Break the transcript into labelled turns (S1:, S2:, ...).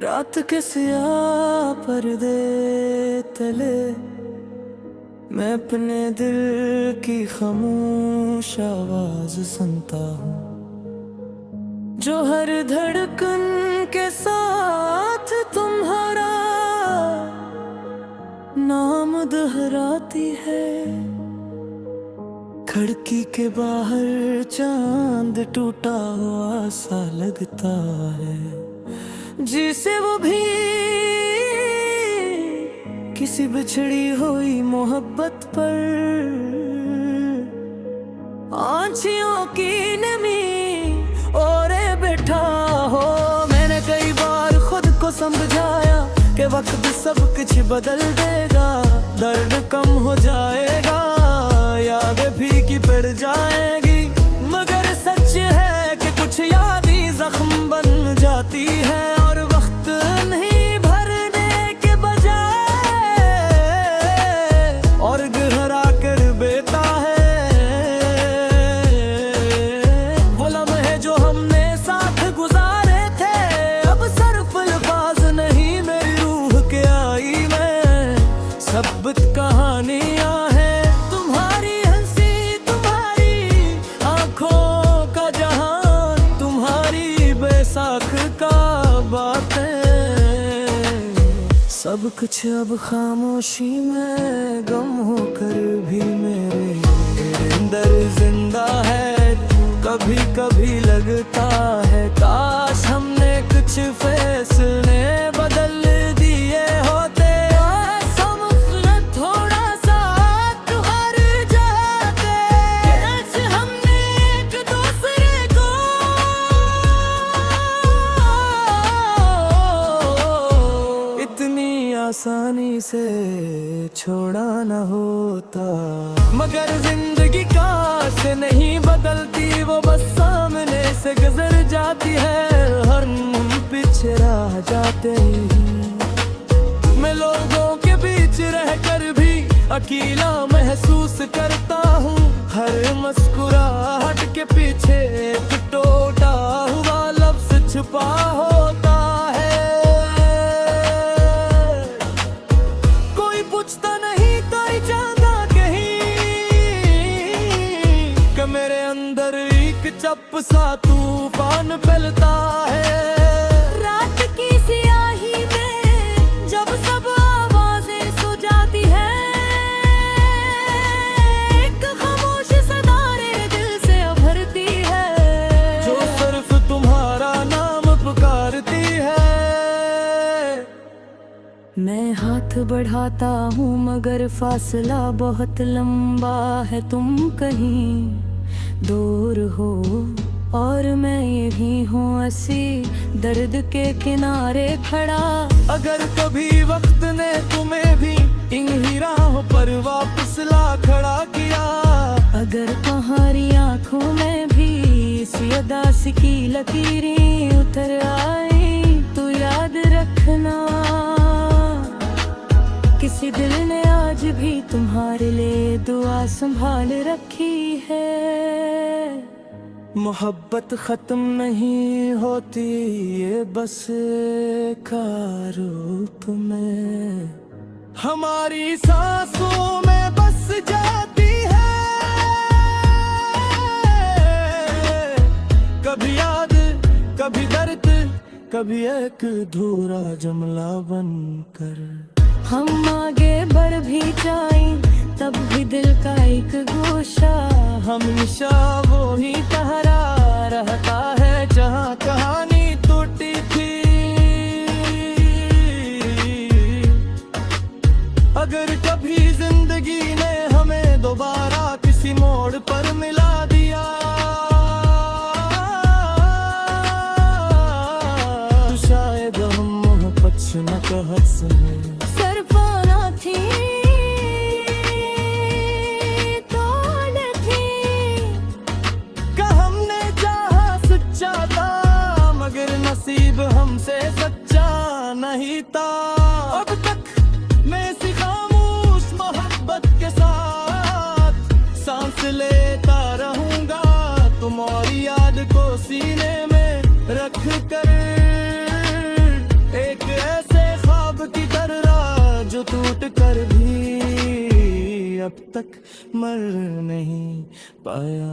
S1: रात के सियाह पर्दे तले मैं अपने दिल की खामोश आवाज सुनता हूँ, जो हर धड़कन के साथ तुम्हारा नाम दोहराती है। खिड़की के बाहर चांद टूटा हुआ सा लगता है, जिसे वो भी किसी बिछड़ी हुई मोहब्बत पर आँखियों की नमी ओरे बैठा हो। मैंने कई बार खुद को समझाया कि वक्त सब कुछ बदल देगा, दर्द कम हो जाएगा, यादें फीकी पड़ जाएगी, मगर सच है कि कुछ यादें जख्म बन जाती है और वक्त नहीं भरने के बजाय और गहरा कर बेता है। वो लम्हे जो हमने साथ गुजारे थे अब सिर्फ अल्फाज नहीं मेरी रूह के आई में सबूत कहानियां हैं। तुम्हारी हंसी, तुम्हारी आंखों का जहान, तुम्हारी बैसाख का बातें, सब कुछ अब खामोशी में गम होकर भी मेरे अंदर जिंदा है। कभी कभी लगता है काश हमने कुछ फैसले बदल दिए होते, थोड़ा सा तुहार जाते, आज हमने एक दूसरे को इतनी आसानी से छोड़ा न होता। मगर जिंदगी काश नहीं बदलती, वो बस सामने से गुजर जाती है, हर पीछे रह जाते ही। मैं लोगों के बीच रहकर भी अकेला महसूस करता हूँ, हर मुस्कुराहट के पीछे एक टूटा हुआ लफ्ज छुपा होता है। कोई पूछता नहीं, कोई जानता कहीं कि मेरे अंदर एक चप सा तूफान फैलता है। रात की सियाही में जब सब आवाजें सो जाती है, एक खामोश सदारे दिल से भरती है, जो सिर्फ तुम्हारा नाम पुकारती है। मैं हाथ बढ़ाता हूँ मगर फासला बहुत लंबा है, तुम कहीं दूर हो और मैं यही हूँ हंसी दर्द के किनारे खड़ा। अगर कभी वक्त ने तुम्हें भी इन ही राहों पर वापस ला खड़ा किया, अगर तुम्हारी आंखों में भी इसी उदासी की लकीरें उतर आई तो याद रखना, किसी दिल ने आज भी तुम्हारे लिए दुआ संभाल रखी है। मोहब्बत खत्म नहीं होती, ये बस का रूप में हमारी सांसों में बस जाती है। कभी याद, कभी दर्द, कभी एक अधूरा जुमला बनकर हम आगे बढ़ भी जाएं, तब भी दिल का एक गोशा हमेशा वो ही ठहरा रहता है जहाँ कहानी टूटी थी। अगर कभी जिंदगी ने हमें दोबारा किसी मोड़ पर मिला दिया, तो शायद हम मोहब्बत न कह सके, सिर्फ आना थी नसीब हमसे सच्चा नहीं था। अब तक मैं इसी खामोश मोहब्बत के तक मर नहीं पाया।